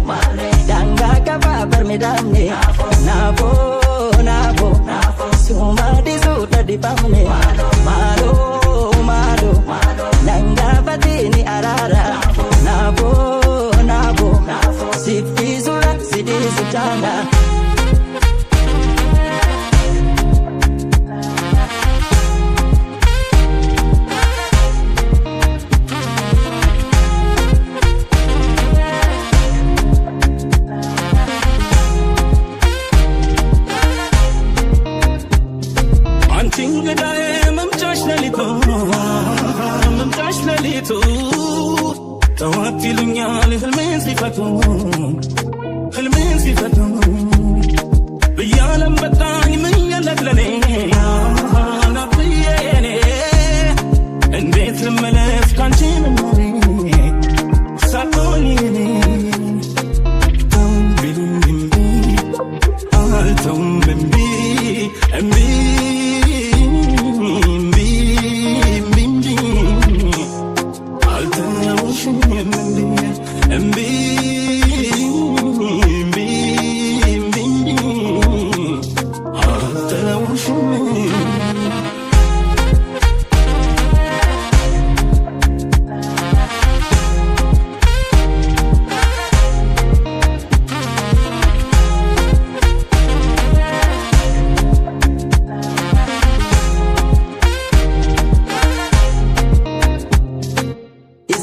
Mare, danga kaba permedamne nafo nafo sumadi suta di pamne malo malo nanga batini arara nafo nafo sifizula sidi sutana تواتلنيال هلمين صفتهم بيالم بطاني من يلك لني أنا بييني انديت الملف كان شي من نوري ساقونيني توم بمبي توم بمبي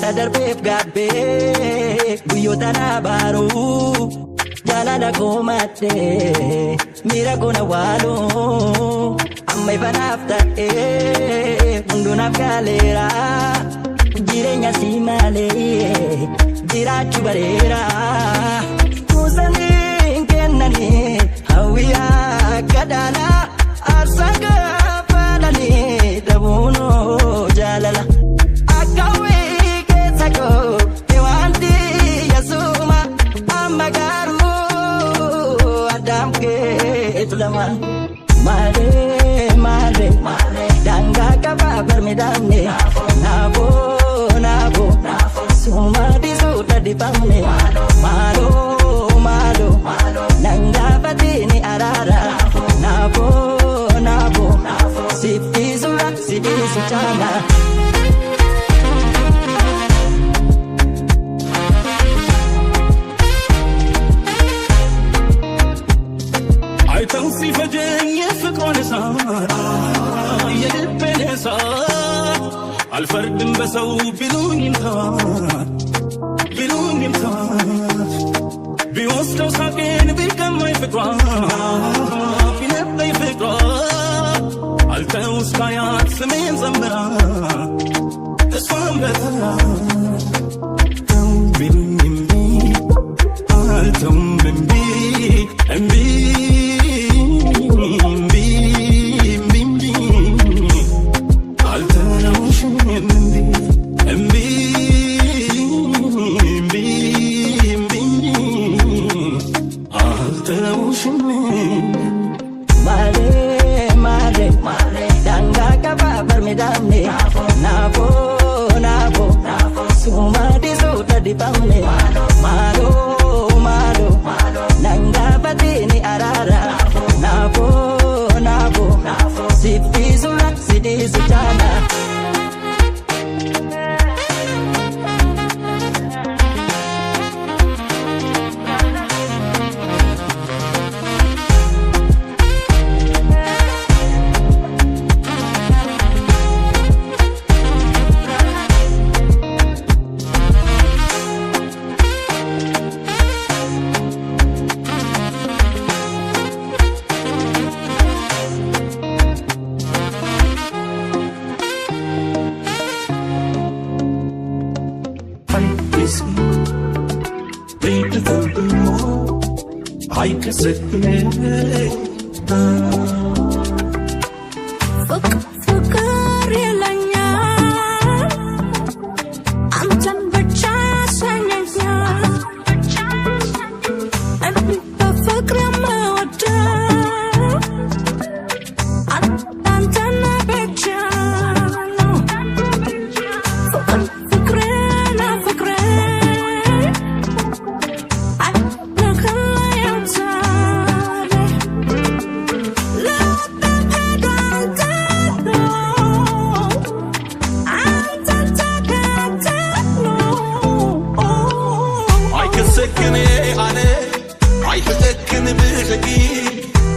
Sadarbef gabe buyotana baru jalala komate mira kona walo amai banafta munduna galera jirenya simale jira chubarera kusani kenani hawiya kadala arsaga falani dabuno jalala akawe Ewanti yasuma amagaru adam ke itulaman mare mare danga kaba permedamne nabo nabo suma disuta di pamne malo malo danga batini arara nabo nabo sifizula sidisuchana توصي فجأة يفكرون صار يلبني صار الفرد بسو بدون يمثال بدون يمثال بيوصلوا ساكن بكم ما يفكرون في نبض يفكرون التوس كايات سمين زمرا تسفهم بثرا توم بدون يمبي توم بمبي امبي Nabo nabo suma disuta di pamne malo malo nanga batini arara nabo nabo sifizula sidisuchana I can sit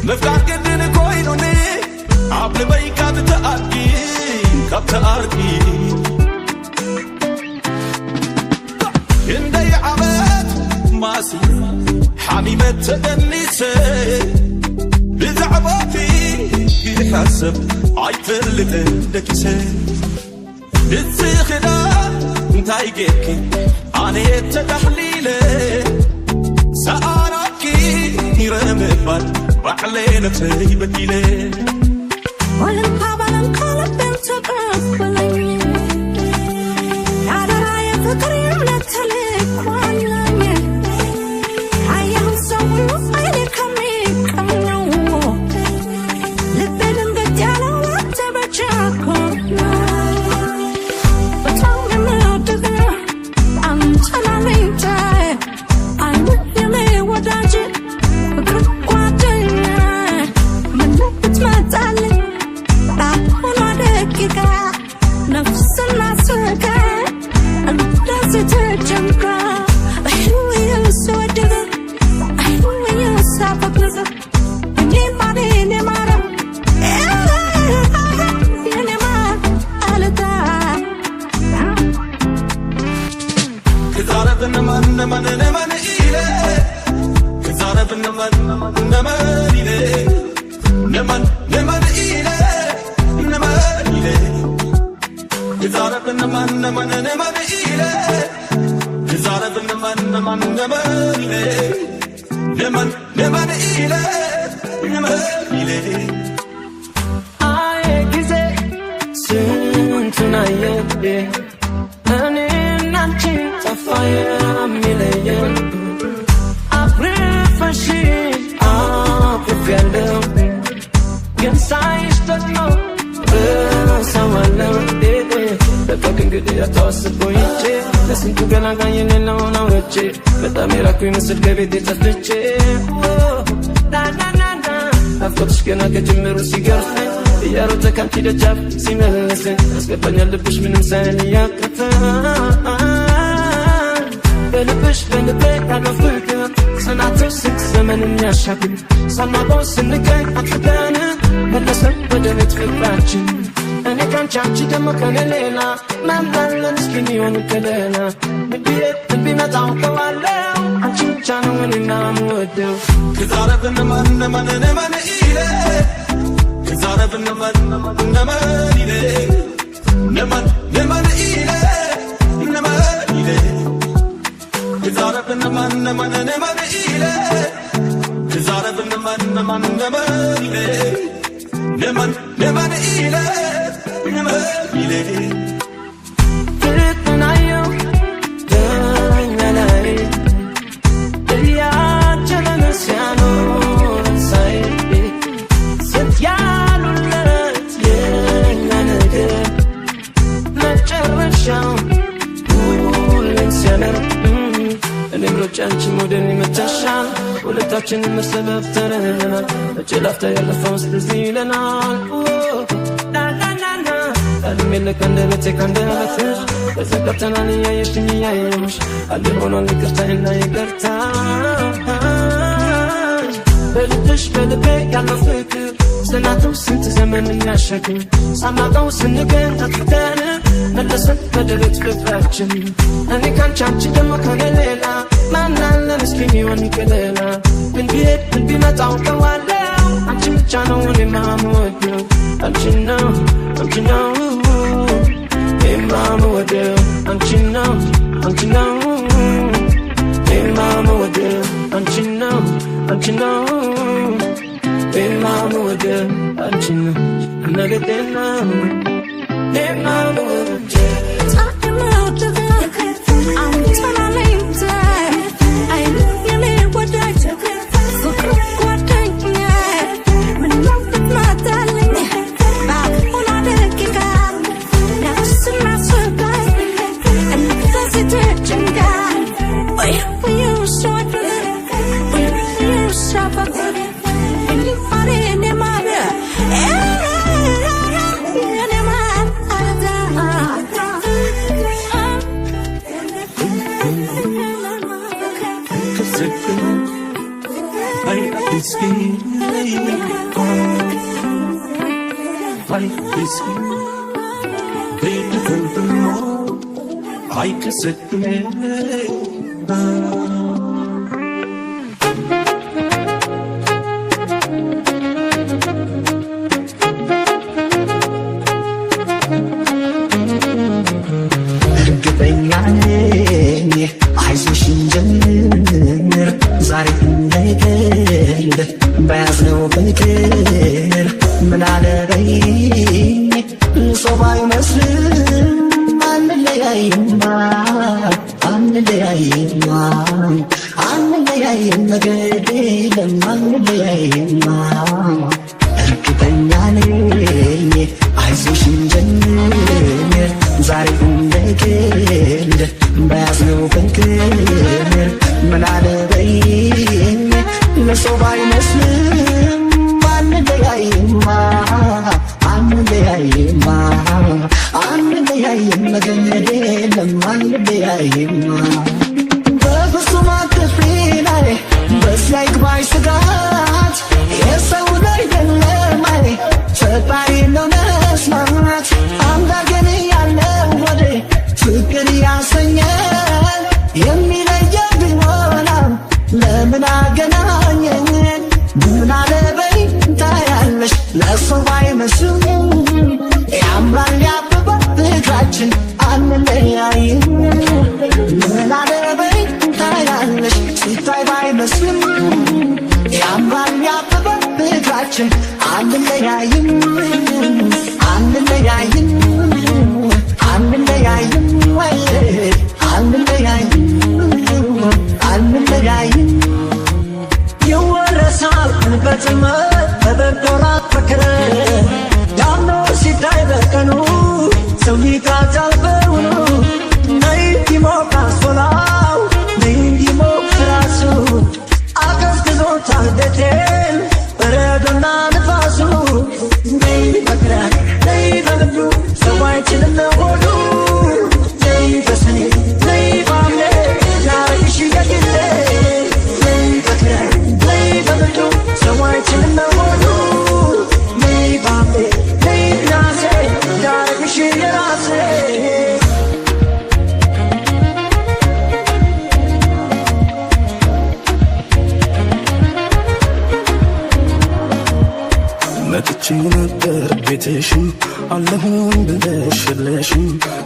مفتاح قدن كوينوني عبل بيكا بتأركي كبتأركي يندي عبد ماسي حميمة تدنيسي بزعباتي يحسب عيفلت دكسي لتسيخنا انتاي جيكي أنا يتدحليلي سأراكي يرمبال وعلينا تي بديلي ولن قابلن قلب بنت قبلني هذا راية فكري ملتلك وعلمي حيهم سووا عيني كمي كمنو لبين بديالا واتبجاكم بطولي ملتقنا أنتنا ليتاي أنا يمي وداجي فكرك وعدنا من نبت ما تعلي نفسنا سكا الناس تجمعا حلوة يسودك حلوة يسابق نزق نيماري نيمارا نيمار ألدا كزارب نمان نمان نمان إيلي كزارب نمان نمان إيلي نمان نمان إيلي نمان إيلي كزارب نمان نمان نمان إيلي كزارب نمان نمان نمان إيلي نمان نمان إيلي نمان إيلي آيه كزي سنتنا يبدي أنا نانتي تفايا مليون أبرف أشي أبرف يلو ينسايش تدنو سوالو በቀን ግድ ያታወስበው ይቼ ለስንቱ ገላጋኝ የሌለው ነው እቼ በጣም የራኩኝ ምስል ከቤት የጠፍቼ ናናናና ናፍቆትሽ ገና ከጅምሩ ሲገርፈኝ እያሮጠ ካንቺ ደጃፍ ሲመለሰኝ ያስገባኛል ልብሽ ምንም ሳይል እያቀፈኝ በልብሽ በልቤ ያለው ፍቅር ጽናትሽ ስንት ዘመንን ያሻግር ሳናውቀው ስንገኝ አጥፍተን መለሰን ወደ ቤት ፍቅራችን እኔ ካንቺ አንቺ ደግሞ ከኔ ሌላ ማናለን እስኪ ሚሆን ከሌላ ልቤ መጣው ከዋለው አንቺ ብቻ ነው እኔና የምወደው كزارب نمان نمان نمان إيلي كزارب نمان نمان إيلي نمان نمان إيلي نمان إيلي كزارب نمان نمان نمان إيلي كزارب نمان نمان نمان إيلي نمان نمان إيلي نمان إيلي ትርትናየው ደኛላይ እያጀለን ሲያኖረን ሳይ ስንት ያሉለት የኛ ነገር መጨረሻው ሁሌም ሲያምር እኔም ሮጬ አንቺም ወደ እኔ መጥተሻል ሁለታችንም መሰበብ ተረናል መቼ ላፍታ ያለፈውስ ትዝ ይለናል ألم لك عندبتي كندبتش بزقتنا لي يشتني يايش اللي هون اللي قرتا إلا يقرتا بلدش بلبي يلا فكر سنعتو سنت زمن الناشكي سمعتو سنقين تتفتانا ملسن بدلت فكراتشن أني كان شامشي دمك هني ليلة ما نعلم مسكيني واني كليلة بالبي ما تعوقا ولا عمشي متشانو وني ما مودو عمشي نو hey mama what do don't you know hey mama what do don't you know hey mama what do don't you know another day now hey mama what do talking about the I'm telling you I really what I took for what I when love with my darling back on the kick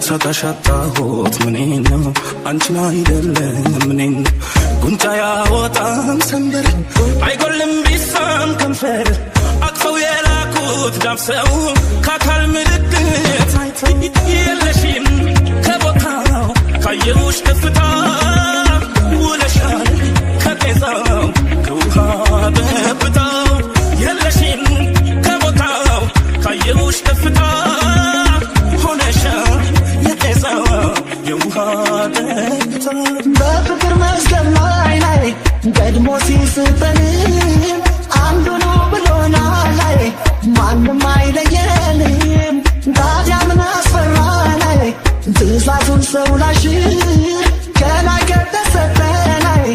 ሳታሻጣሁት ምኔን ነው አንቺን አይደለም ምኔን ጉንጫ ያወጣም ሰንበር አይጎልም ቢሳም ከንፈር አቅፈው የላኩት ዳብሰው ከአካል ምልክት የለሽም ከቦታው ካየሁሽ ከፍታ ውለሻል ከጤዛው ከውሃ በብታው የለሽም ከቦታው ካየሁሽ ከፍታ በፍቅር መስገብ ላይ ቀድሞ ሲስጠን አንዱ ነው ብሎናል ላይ ማንም አይለየንም ታዲያ ምን አስፈራ ላይ ትእዛዙን ሰው ላሽር ከላይ ከተሰጠ ላይ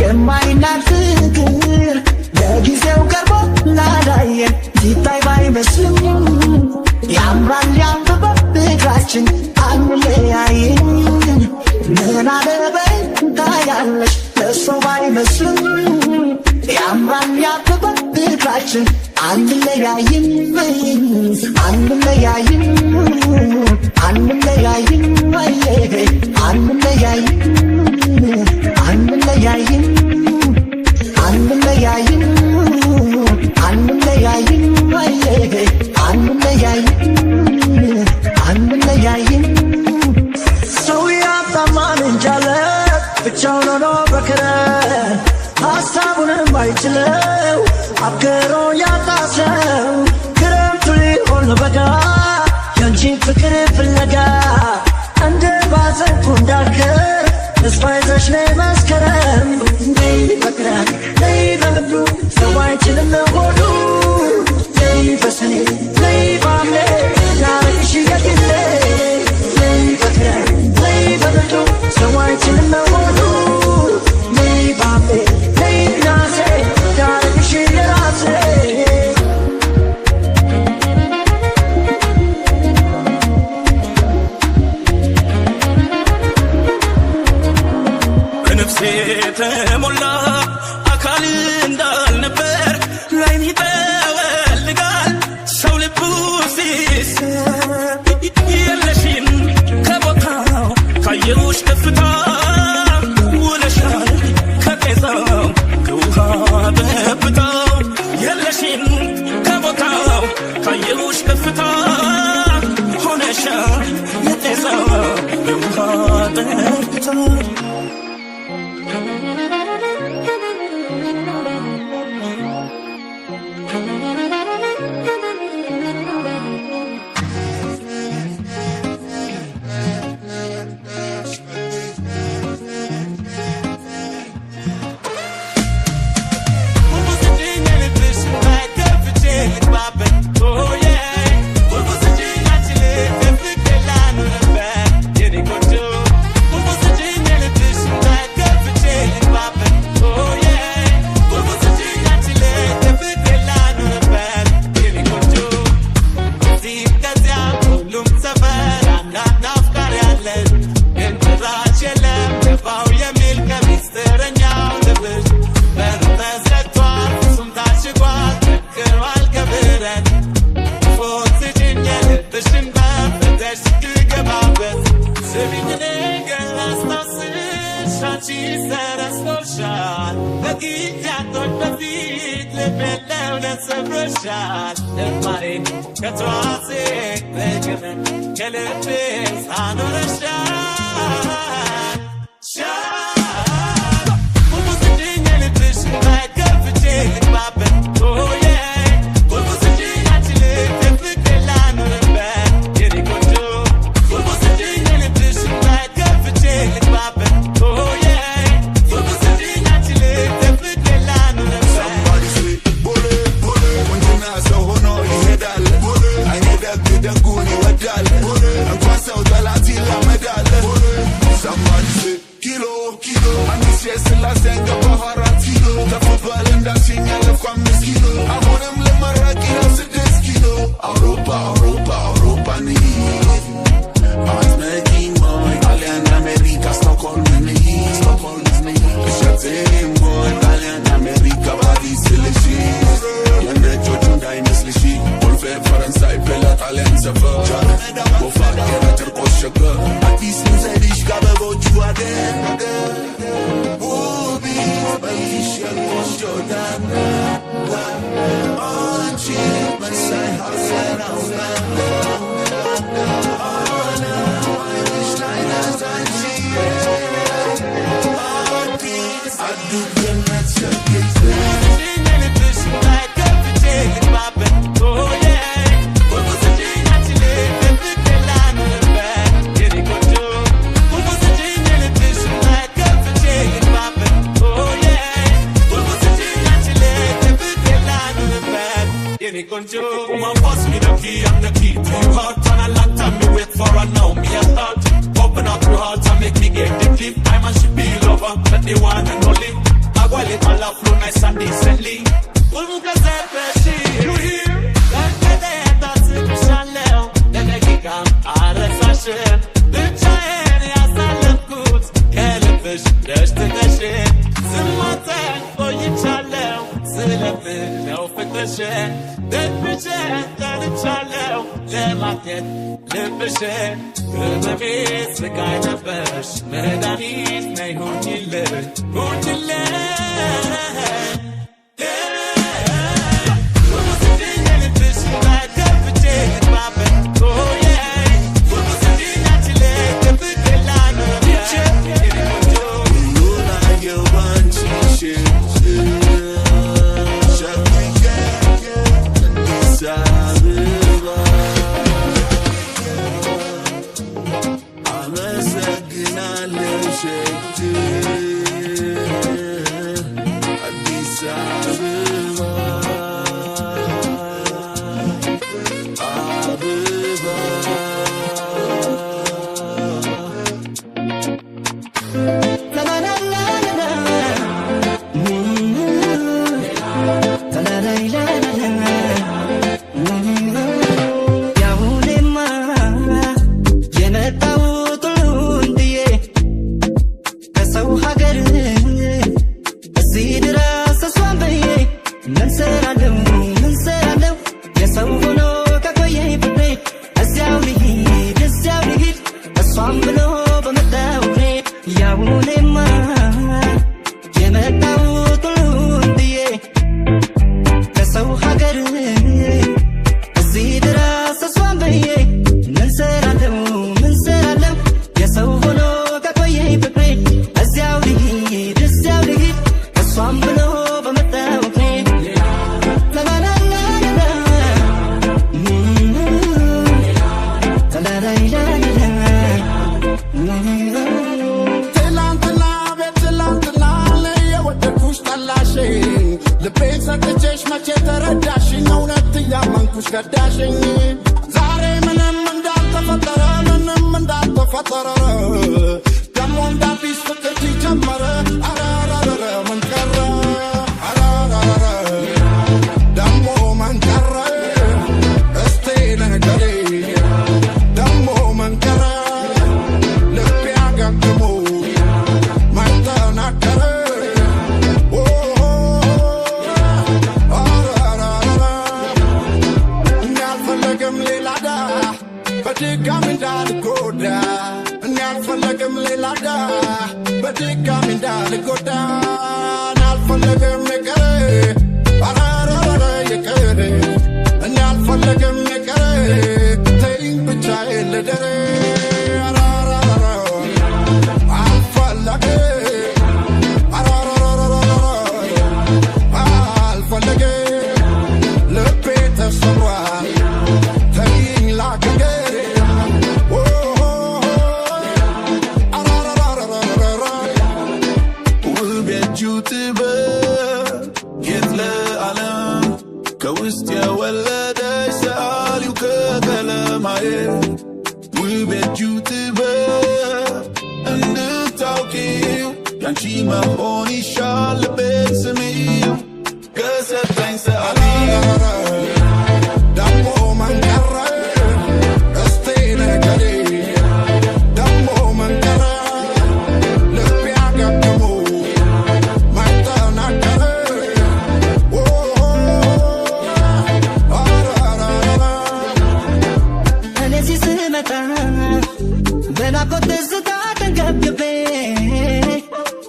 የማይናቅ ፍቅር ለጊዜው ቀርቦ ላላየን ሲታይ ባይመስልም ያምራል ያንብበብ ፍቅራችን አንለያይም ምን አለበይ ታያለሽ ለሰው ባይመስልም ያምራል ያብባል ፍቅራችን አንለያይም አንለያይም አንለያይም አንለያይም አንለያይም አንለያይም አንለያይም አንለያይም አንለያይም ሰው ያጣማን እንጃለ ብቻውን ሆኖ በክረን ሀሳቡንም አይችለው አገሮ ያጣሰው ክረምቱ ሊሆን በጋ ያንቺን ፍቅር ፍለጋ እንደ ባዘንኩ እንዳልከር ተስፋ ይዘሽ ነይ መስከረም ነይ በክረን ነይ በብዱ የለሽም ከቦታው ካየሁሽ ከፍታ ሆነሻል የጤዛ የውሃ ጠብታ የመጣው ሁሉ እንዲዬ ከሰው ሀገር ያረሽኝ እውነት እያመንኩሽ ከዳሽኝ ዛሬ ምንም እንዳልተፈጠረ ደሞ እንዳዲስ ፍቅር ጀመረ አራራራ ምን ቀረ አራራራ ደሞ ምን ቀረ እስቲ ንገሪ ደሞ ምን ቀረ ልቤ አገግሞ ማይተናገረ እናልፈለግም ሌላዳ በድጋሚ እንዳልጎዳ እናልፈለግም ሌላዳ በድጋሚ እንዳልጎዳ እናልፈለግም ይቅር አራራራ ይቅር እናልፈለግም ይቅር ተይኝ ብቻዬን ልደር አራራራ አልፈለግም አራራራ አልፈለግም ልቤ ተሰብሯል ተይኝ ላገር ከውስጥ የወለደች ሰአሊው ከቀለማዬ ውቤቱ ጥበብ እንድታውቂው ያንቺ መሆን ይሻል ልቤን ስሚው ከሰጠኝ ሰአሊ ደሞ ምን ቀረ እስቲ ንገሪ ደሞ ምን ቀረ ልቤ አገግሞ ማይተናገረ በናፍቆት ትዝታ ተንገብግቤ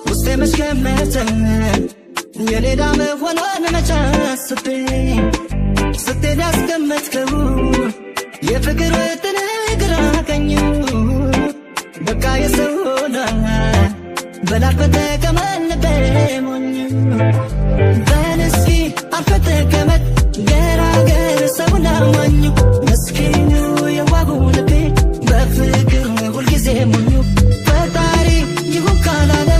ውስጤ መሽከመተ የሌላ መሆኗን መቼ አስቤ ስትሄድ ያስቀመጥከው የፍቅር ወጥን ግራ ቀኙ በቃ የሰው ሆና በናፍቆት ተቀመጥ ሞኝ በል እስኪ አርፈህ ተቀመጥ ገራገር ሰውን አማኙ ምስኪኑ የዋሁ ልቤ በፍቅር ሁልጊዜ ሞኙ ፈጣሪ ይሁን ካላለ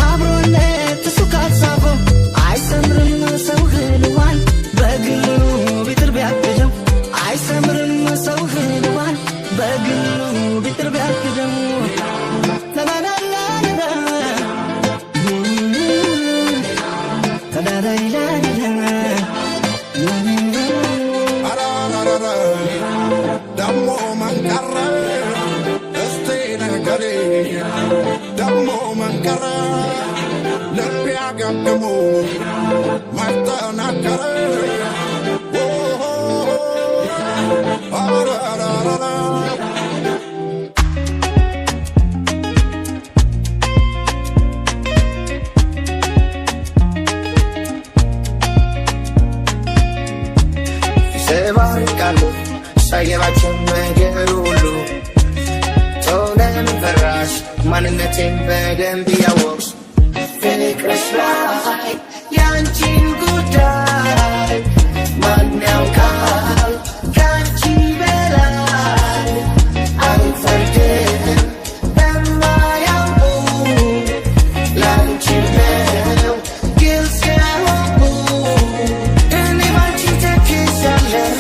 አብሮነት እሱ ካልጻፈው አይሰምርም ሰው ህልዋን በግሉ ቢጥር ቢያግደው አይሰምርም ሰው ህልዋን በግሉ ቢጥር ቢያግደው ደሞ ምን ቀረ እስቲ ንገሪ ደሞ ምን ቀረ ልቤ አገግሞ ማይተናገረ አራራራ ይሰባርቃሉ ሳየባቸው ነገር ሁሉ ቶለን ፈራሽ ማንነቴን በደንብ ያወቅሽ ፍቅርሽ ላይ ያንቺን ጉዳይ ማን ያውቃል ካንቺ በላይ አልፈርድም በማያውቁ ላንቺ ነው ግልጽ ያወቁ እኔ ባንቺ ተክሻለሁ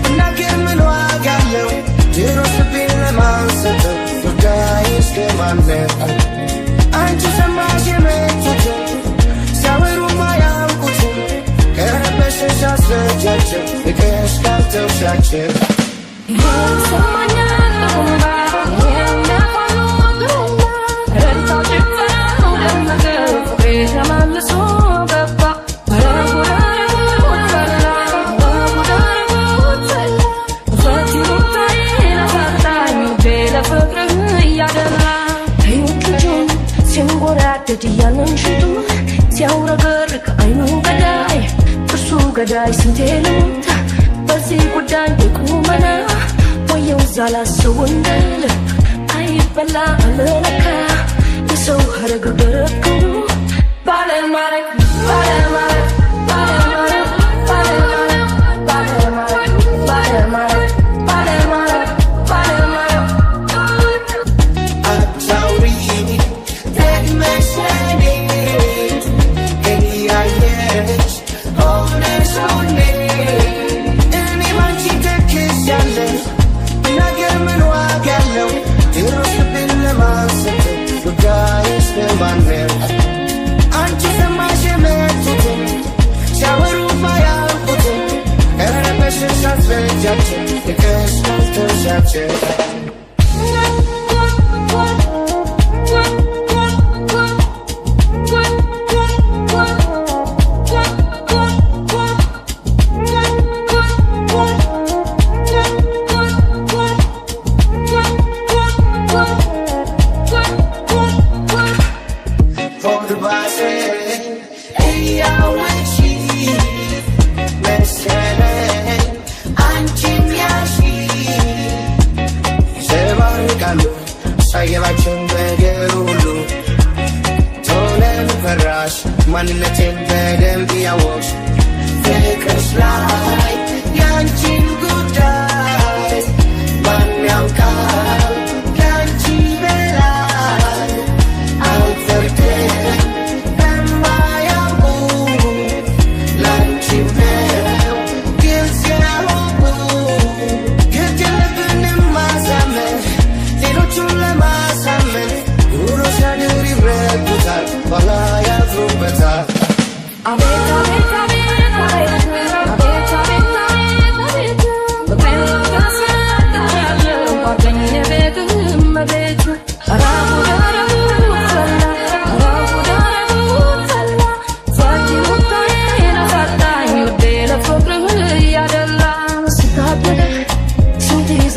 እናገር ምን ዋጋ አለው ድሮስ ልቤን ለማንሰጠው ጉዳይ እስከማነው አንቺ ሰማሽ የመጡትን ሲያወሩ ማያውቁትን ከረበሽሽ አስረጃቸው ፍቅርሽ ካልተውሻቸው ገዳይ ስንቴ ልሙት በዚህ ጉዳይ የቁመና ወየው ዛላሰው እንደል አይበላ አለለካ የሰው ሀረግ ደረቁ ባለማረግ ባለማረግ ባለማረግ ባለማረግ ባለማረግ ባለማረግ ባለማረግ ባለማረግ አታውሪ ደግመሽ ለኔ እያየሽ ሆነሽ ሆኔ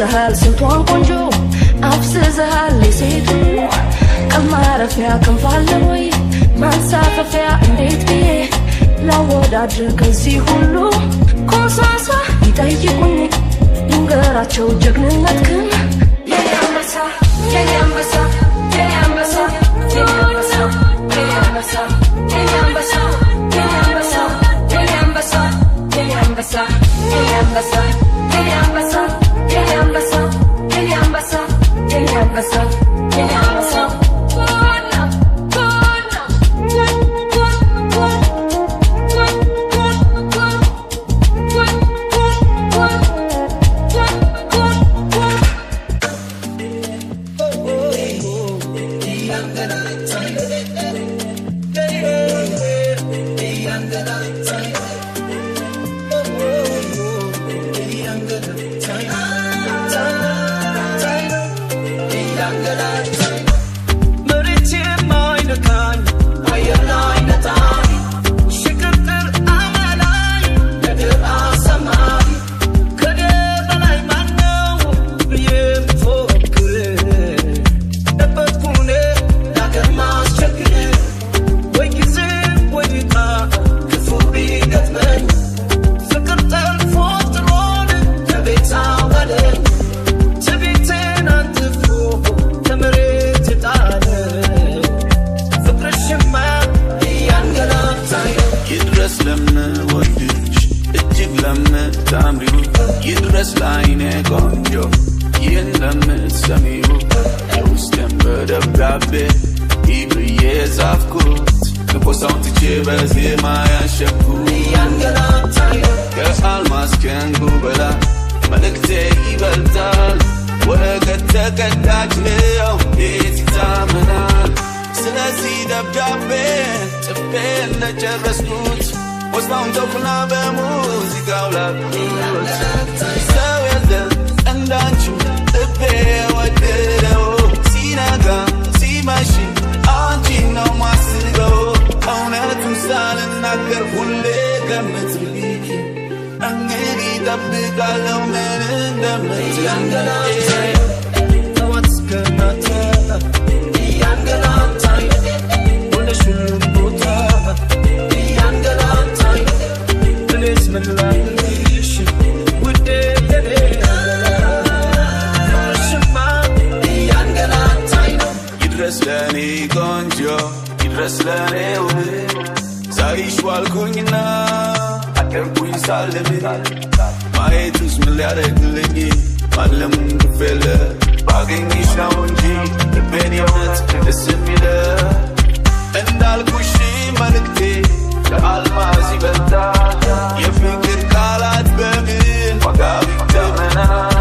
ይዘሃል ስንቷን ቆንጆ አፍስዘሃል ለሴቱ ቀማረፊያ ክንፋለ ወይ ማንሳፈፊያ እንዴት ብዬ ላወዳድር ከዚህ ሁሉ ኮሳሳ ይጠይቁኝ ይንገራቸው ጀግንነትክን የኔ አንበሳ የኔ አንበሳ የኔ አንበሳ የኔ አንበሳ የኔ አንበሳ የኔ አንበሳ የኔ አንበሳ የኔ አንበሳ የኔ አንበሳ የኔ አንበሳ የኔ አንበሳ የኔ አንበሳ የኔ አንበሳ የኔ አንበሳ የኔ አንበሳ ይድረስ ላይኔ ቆንጆ ይህን ለምትሰሚው የውስጤን በደብዳቤ ይብዬ ጻፍኩት ከፖስታውን ትቼ በዜማ ያሸኩት ከአልማዝ ከዕንቁ በላይ መልእክቴ ይበልጣል ወረቀት ተቀዳጅ ነው እንዴት ይታመናል ስለዚህ ደብዳቤ ጽፌ እንደጨረስኩት ፖስታውን ተውኩና በሙዚቃው ላኩት ሰው የለም እንዳንቺ ልቤ ወደደው ሲነጋ ሲመሽ አንቺን ነው ማስበው እውነቱን ሳልናገር ሁሌ ከምትርቂ እንግዲህ እጠብቃለሁ ምን እንደምትለኝ ጠዋት እስከ ማታ እያንገላታኝ ሆነሽ ሁሉም ቦታ እያንገላታኝ እኔስ ምን ላድርግሽ ውዴ የኔ ሽማ እያንገላታኝ ነው ይድረስ ለእኔ ቆንጆ ይድረስ ለእኔ ውብ ሳይሽ ዋልኩኝና አደርኩኝ ሳልም ማየቱስ ምን ሊያደርግልኝ ማለሙን ግፌለ ባገኝሽ ነው እንጂ ልቤን የእውነት ደስ የሚለ እንዳልኩሽ መልእክቴ ከአልማዝ ይበልጣል የፍቅር ቃላት በምን ዋጋ ይተመናል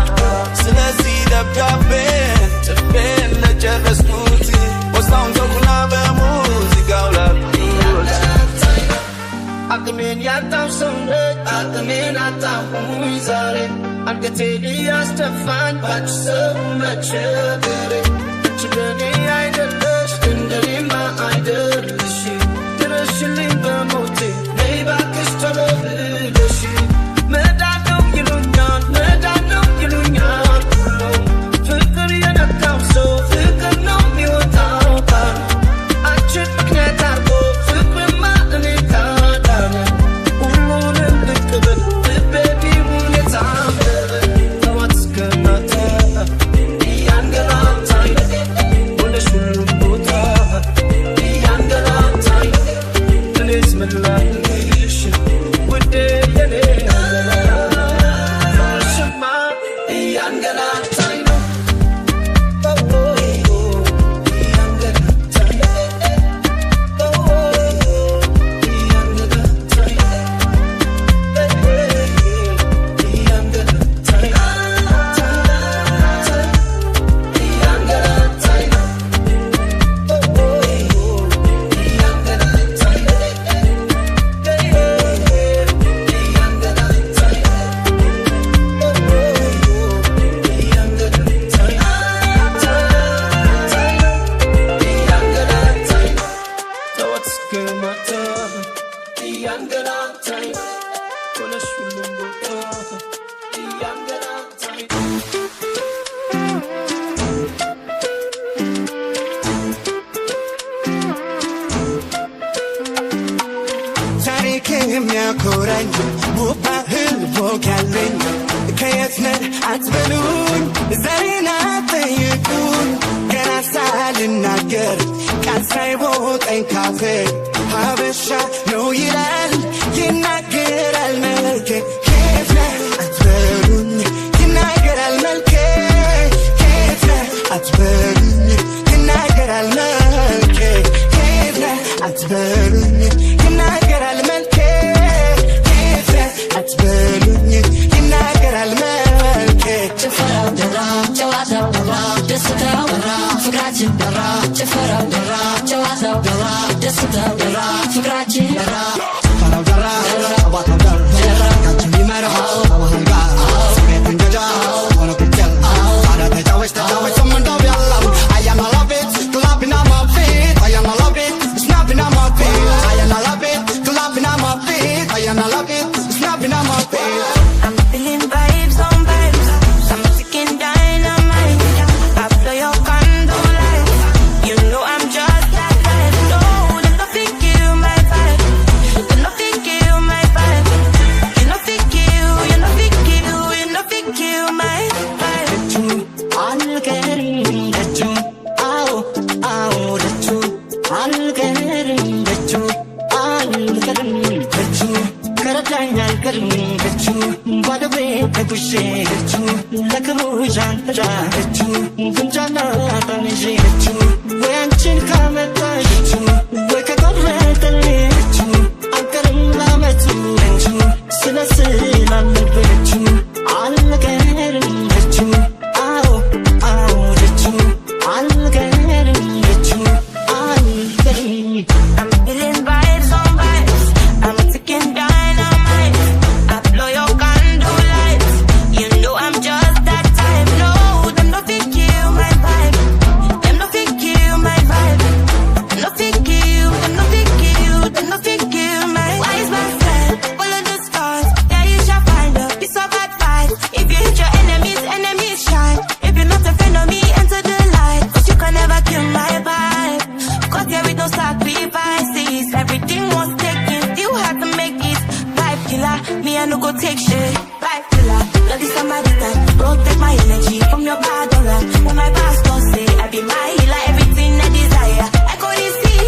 ስለዚህ ደብዳቤ ጽፌ እንደጨረስኩት ፖስታውን ተውኩና በሙዚቃው ላኩት አቅሜን ያጣው ሰውነት አቅሜን አጣሁኝ ዛሬ አንገቴን እያስደፋኝ ባንቺ ሰው መቸገሬ አንቺ ለኔ አይደለሽ እንደኔማ አይደለሽ ድረሽልኝ በሞቴ ነይ እባክሽ ቶሎ ብለሽ መዳን ነው ይሉኛል መዳን ነው ይሉኛል ፍቅር የነካው ሰው ፍቅር ነው የሚወጣው ቃል አንቺን ምክንያት አርጎ ፍቅርማ እኔ ካዳነ ሁሉንም ልቅበል ልቤ ቢሆን የታመነ ጠዋት እስከ ማታ እያንገላታኝ ሆነሽ ሁሉም ቦታ እያንገላታኝ እኔስ ምን ላድርግ ያለኝ ከየት ነህ አትበሉኝ ዛሬን አትጠይቁኝ ገና ሳልናገር ቃል ሳይወጣኝ ካፌ ሀበሻ ነው ይላል ይናገራል መልኬ ከየት ነህ አትበሉኝ ይናገራል መልኬ ከየት ነህ አትበሉኝ ይናገራል መልኬ ከየት ነህ አትበሉኝ ይናገራል መልኬ ከየት ነህ አትበሉኝ ይናገራል መልኬ ጭፈራው ደራ ጨዋታው ደራ ደስታው ደራ ፍቅራችን ደራ ጭፈራው ደራ ጨዋታው ደራ ደስታው ደራ ፍቅራችን ደራ ጭፈራው ደራ ጨዋታው ደራ ካችን ቢመራው አዋህን ጋር ስሜት እንገጃ ሆነ ቁጭል ታዲያ ተጫወች ሰምንዳው ያለው I am a love it, clapping on my feet I am a love it, snapping on my feet I am a love it, clapping on my feet I am a love it, snapping on my feet I'm feeling vibes on vibes. I'm ticking dynamite. I blow your candle light. You know I'm just that type. No, they no fit kill my vibe. They no fit kill my vibe. You no fit kill. You no fit kill. You no fit kill my vibe. አልቀርም ደጁ አዎ አዎ ደጁ አልቀርም ደጁ አልቀርም ደጁ ከረዳኝ አልቀርም ደጁ ባዶ ቤት ተጉዤ ደጁ ለክብሩ ዣንጥላ ደጁ ጉንጫና ጠምዤ ደጁ ወይ አንቺን ካመጣሽ ደጁ ወይ ከቆረጠልኝ ደጁ አልቀርም ላመቱ ደጁ ስለስላለብኝ ደጁ አልቀርም ደጁ አዎ አዎ ደጁ አልቀርም ደጁ አልቀርም I'm feeling vibes on vibes. I'm ticking dynamite. I blow your candle lights. You know I'm just that type. No, them no fit kill my vibe. Them no fit kill my vibe. Them no fit kill. Them no fit kill. Them no fit kill my wise man said, follow the stars. Yeah, you shall find a piece of advice. If you hit your enemies, enemies shine. If you're not a friend of me, enter the light. 'Cause you can never kill my vibe. 'Cause yeah, we don't sacrifices. Everything was taken, still had to make it. Vibe killer, me I no go take shit. Vibe killer, love is somebody time. Protect my energy from your bad aura. When my pastor say I be my healer, everything I desire. I go to see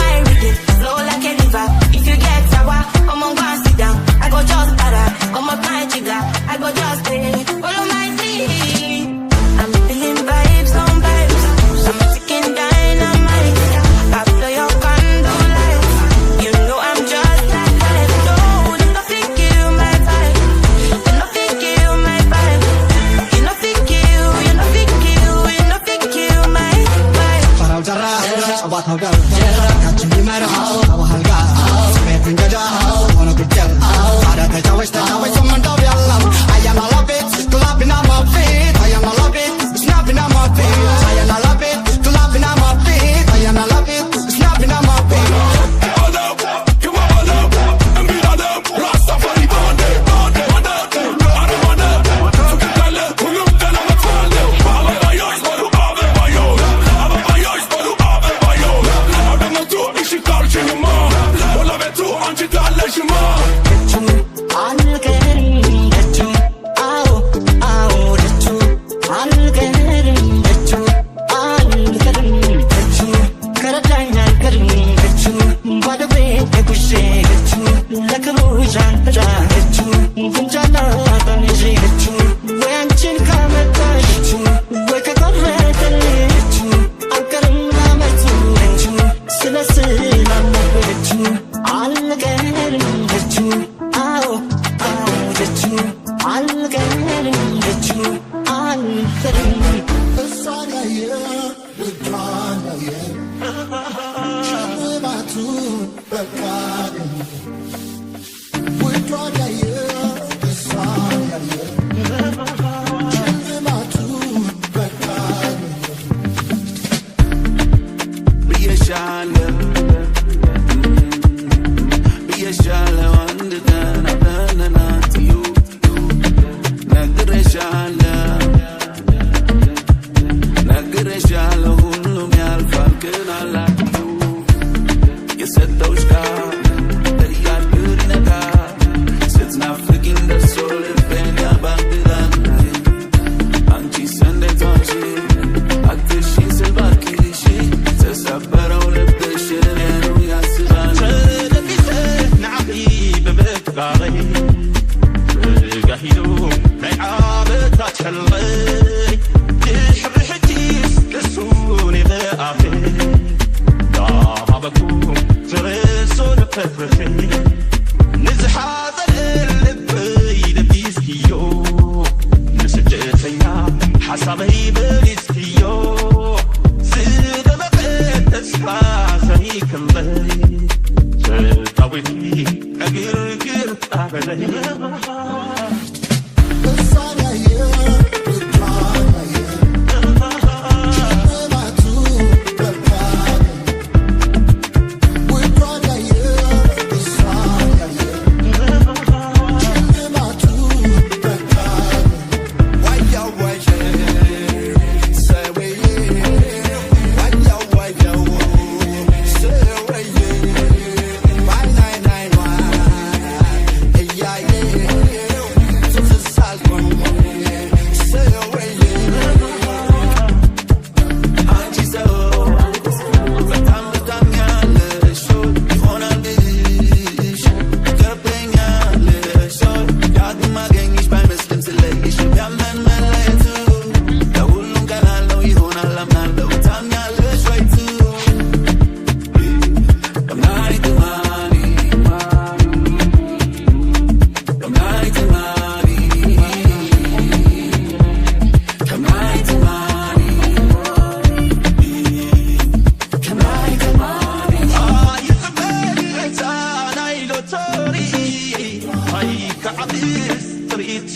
my rhythm, flow like a river. If you get sour, come on, go and sit down. I go just para, come up my jigger. I go just stay, follow my lead. I'm feeling vibes on vibes. I'm ticking dynamite. I blow your candle light. You know I'm just that type. No, they no fit kill my vibe. They no fit kill my vibe. You no fit kill. You no fit kill. You no fit kill my vibe. ጭፈራው ደራ ጨዋታው ደራ ካችን ቢመራው አዋህን ጋር ስሜት እንገጃ ሆነ ቁጭል ታዲያ ተጫወች ሰምንዳው ያለው I am a love it, clapping on my feet I am a love it, snapping on my feet I am a love it, clapping on my feet I am a love it, snapping on my feet አልቀርም ደጁ አዎ አዎ ደጁ አልቀርም ደጁ አልቀርም ደጁ ከረዳኝ አልቀርም ደጁ ባዶ ቤት ተጉዤ ደጁ ለክብሩ ዣንጥላ ደጁ ጉንጫና ጠምዤ ደጁ ወይ አንቺን ካመጣሽ ደጁ ወይ ከቆረጠልኝ ደጁ አልቀርም ላመቱ ደጁ ስለስላለብኝ ደጁ አልቀርም ደጁ አዎ አዎ ደጁ አልቀርም ደጁ አልቀርም እሷን ያየ ልጇን ያየ ሽልማቱን በቃ አገኘ። ውዷን ያየ እሷን ያየ ሽልማቱን በቃ አገኘ። ብዬሻለሁ ብዬሻለሁ አንድ ቀን አብረን ናት you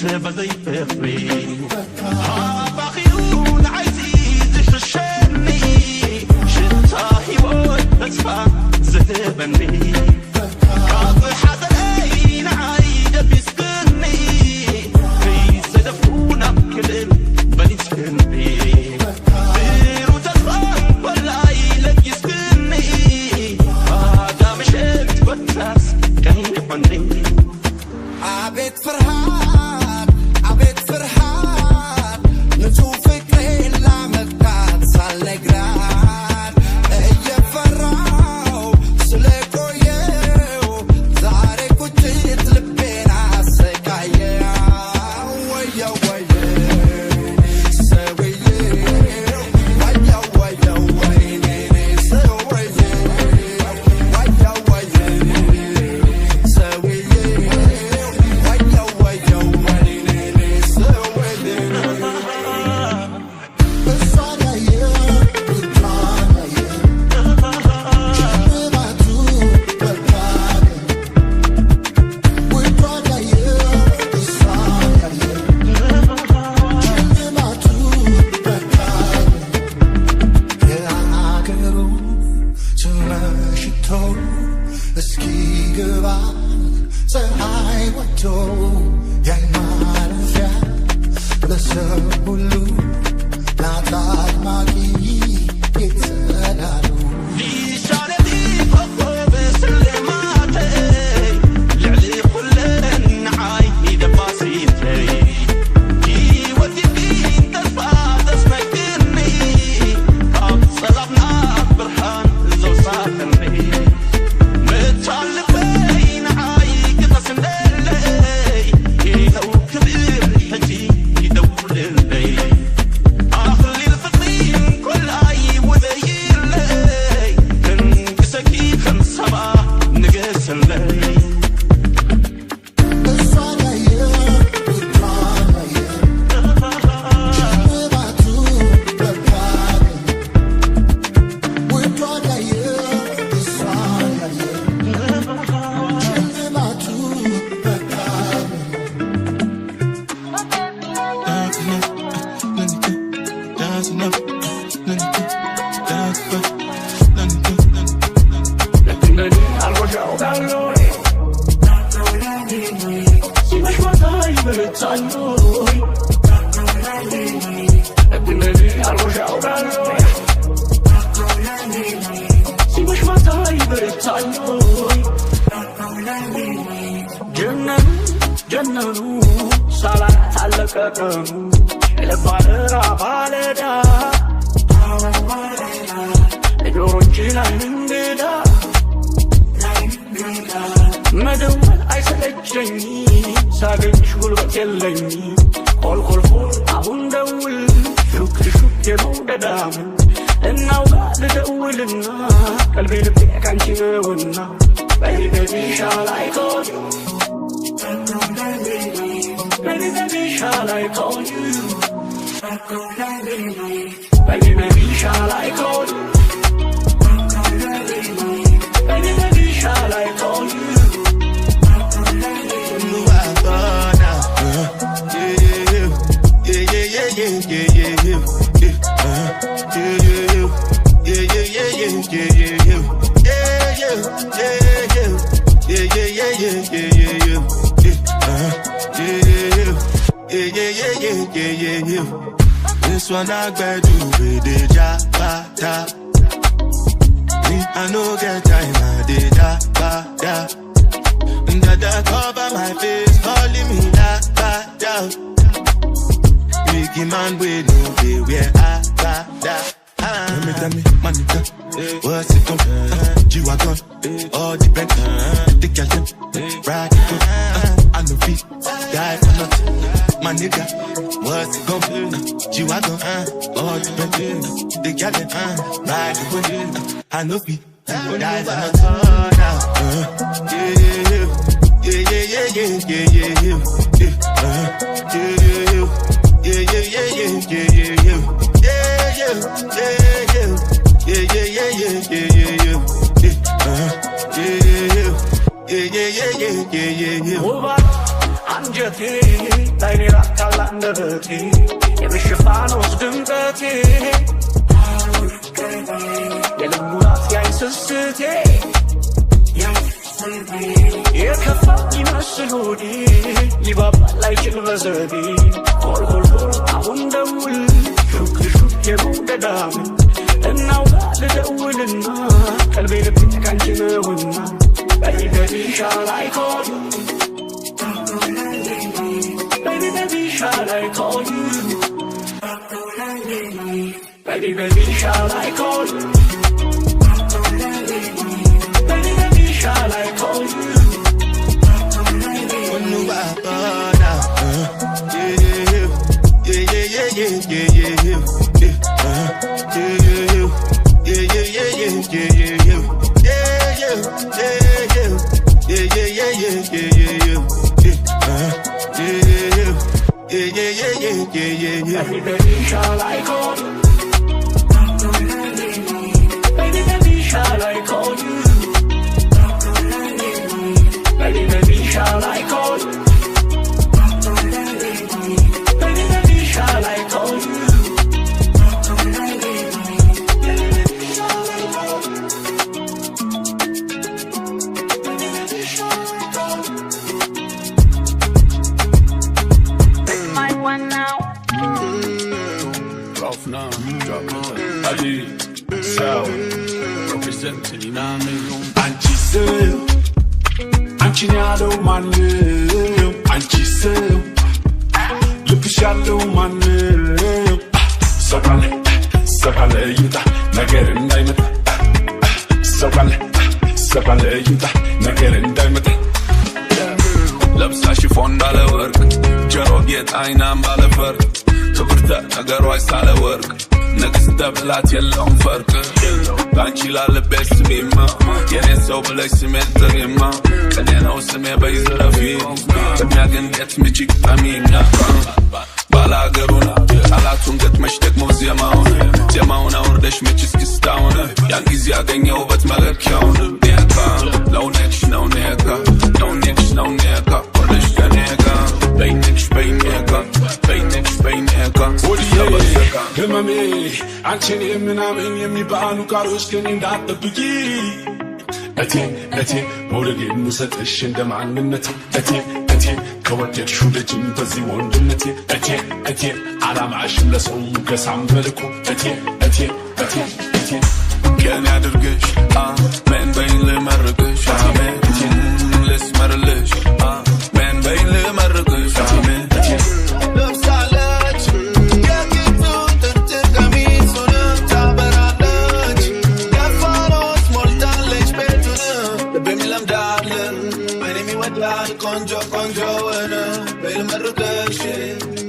سبزي فخري باخيون عزيز الشني شتاهي وتسفى زهبني قاطع حزنين عايدة بيسكني في سدفونا بكل بني سكني بيرو تسفى والله يلك يسكني هذا مشيت بتاس كان يفني عبيت فرحان عبيت فرحان نشوف فكري لعمتات صالقران ايفراو سلكويو زاري كنتيت لبينا سكايا ويا ويا سويا ويا ويا ويني سويا ويا ويا سويا This one I got to be the jabata. I no get time, I did jabata. Dada cover my face, calling me da. Biggie man, we know where I da. Tell me, my nigga, what's it gon' G-Wagon, all depend, the girl them, ride it, I know feet, die for nothing. My nigga, what's it gon' G-Wagon, all depend, the girl them, ride it, I know feet, die for nothing. I'm just here. ላይኔ ራካላ እንደበቴ የምሽፋኖስ ድምቀቴ የልቡናት ያይስስቴ የከፋ ይመስል ሆዴ ሊባባ ላይችል በዘዴ ሆልሆልሆል አሁን ደውል ሹክ ሹክ የመውደዳም እናውጋ ልደውልና ቀልቤ ልብ ካንቺ ነውና Baby, baby, shall I call you? Baby, baby, shall I call you? Baby, baby, shall I call you? Baby, baby, shall I call you? When you are now, Baby, baby, shall I call you? Baby, baby, shall I call you? Baby, baby, shall I call you? Baby, baby, shall I call you? አንቺን ያለው ማንም አንቺ ሰው ልብሽ ያለው ማንም ሰው ካለ ይውጣ ነገር እንዳይመጣ ሰው ካለ ይውጣ ነገር እንዳይመጣ ለብሳ ሽፎን ባለ ወርቅ ጆሮ ጌጥ አይናም ባለ ፈርቅ ትብርተ ነገሯ ሳለ ወርቅ ንግስተ ብላት የለውም ፈርቅ ባንቺ ላለቤ ስሜማ የኔ ሰው ብለሽ ስሜን ጥሪማ ቅኔ ነው ስሜ በይዝረፊ ቅድሚያ ግን የት ምችግ ጠሚኛ ባላገሩን ቃላቱን ገጥመሽ ደግሞ ዜማውን አውርደሽ መች እስክስታውን ያን ጊዜ ያገኘ ውበት መለኪያውን ኔካ ለውነክሽ ነው ኔካ ለውነክሽ ነው ኔካ ወደሽ ከኔካ በይነክሽ በይኔካ በይነክሽ በይኔካ ወዲየበዘካ ህመሜ አንቺን የምናምን የሚባሉ ቃሎች ከኔ እንዳትጠብቂ እቴ መውደዴን ምሰጥሽ እንደ ማንነቴ እቴ ከወደድሽው ልጅም በዚህ ወንድነቴ እቴ አላማሽም ለሰው ገሳም መልኩ እቴ ከኔ አድርገሽ አሜን በይን ልመርቅሽ አሜን ልስመርልሽ አሜን በይን ልመርቅሽ አሜን ለብሳለች የጌጡን ጥርጥር ቀሚሱን ታበራለች የፋኖስ ሞልታለች ቤቱን ልቤም ይለምዳል እኔም ይወዳል ቆንጆ ቆንጆውን በይ ልመርቅሽ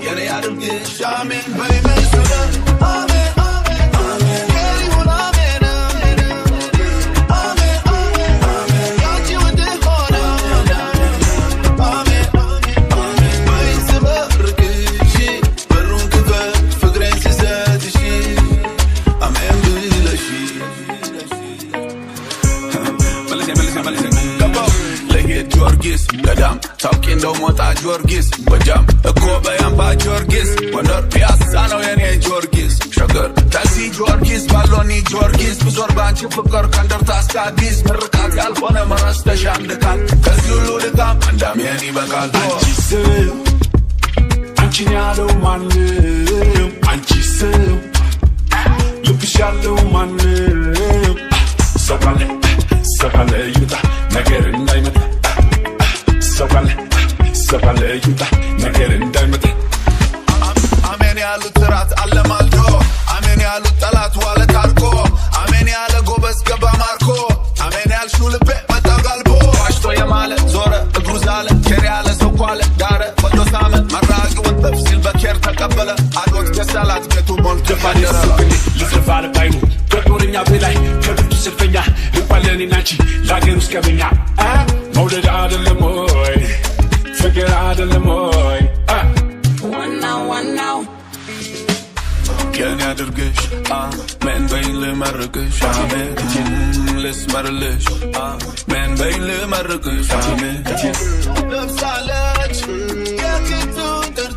የኔ አድርግሽ አሜን በይ መልሱን አሜን ጊዮርጊስ ገዳም ታውቂ እንደው ሞጣ ጊዮርጊስ ጎጃም እኮ በያምባ ጊዮርጊስ ጎንደር ፒያሳ ነው የኔ ጊዮርጊስ ሸገር ታክሲ ጊዮርጊስ ባሎኒ ጊዮርጊስ ብዙር ባንቺ ፍቅር ከንደርታ እስከ አዲስ ምርቃት ያልሆነ መረስተሽ አንድ ቃል ከዚህ ሁሉ ድካም አንዳሜን ይበቃል አንቺ ሰው አንቺን ያለው ማንም አንቺ ሰው ልብሽ ያለው ማንም ሰው ካለ ይውጣ ነገር እንዳይመጣ ሰው ካለ ይውጣ ነገር እንዳይመጣ አሜን ያሉት ራት አለማልዶ አሜን ያሉት ጠላት ዋለ ታርቆ አሜን ያለ ጎበዝ ገባ ማርኮ አሜን ያልሽው ልቤ መጣ ጋልቦ ዋሽቶ የማለ ዞረ እግሩ ዛለ ኬር ያለ ሰው ኳለ ዳረ ወዶ ሳመ መራቂ ወጥፍ ሲል በኬር ተቀበለ አዶት ገሳላት ቤቱ ሞልቶ ደፋደረ ልዝፋለ ባይኑ ከጦርኛ በላይ ከብርቱ ስልፈኛ እንኳን ናቺ ላገር ውስጥ ቀበኛ መውደድ አይደለም ወይ ፍቅር አይደለም ወይ ዋናው ከኔ አድርገሽ አሜን በይን ልመርቅሽ አሜን ልስመርልሽ አሜን በይን ልመርቅሽ አሜን ለብሳለች የጌጡን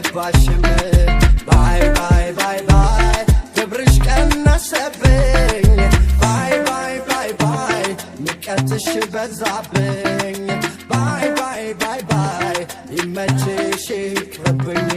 አልገባሽም ባይ ባይ ባይ ባይ ክብርሽ ቀነሰብኝ ባይ ባይ ባይ ባይ ንቀትሽ በዛብኝ ባይ ባይ ባይ ባይ ይመችሽ ይቅርብኝ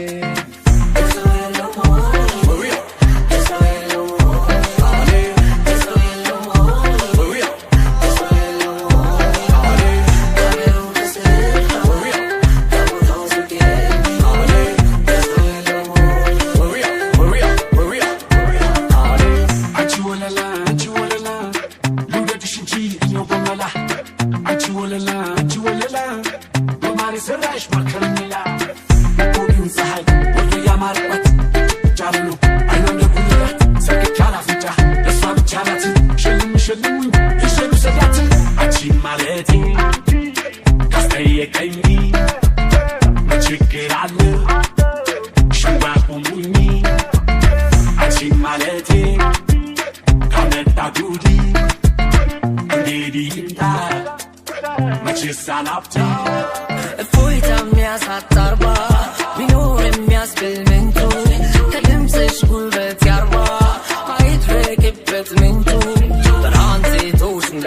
Mintu, but auntie toast and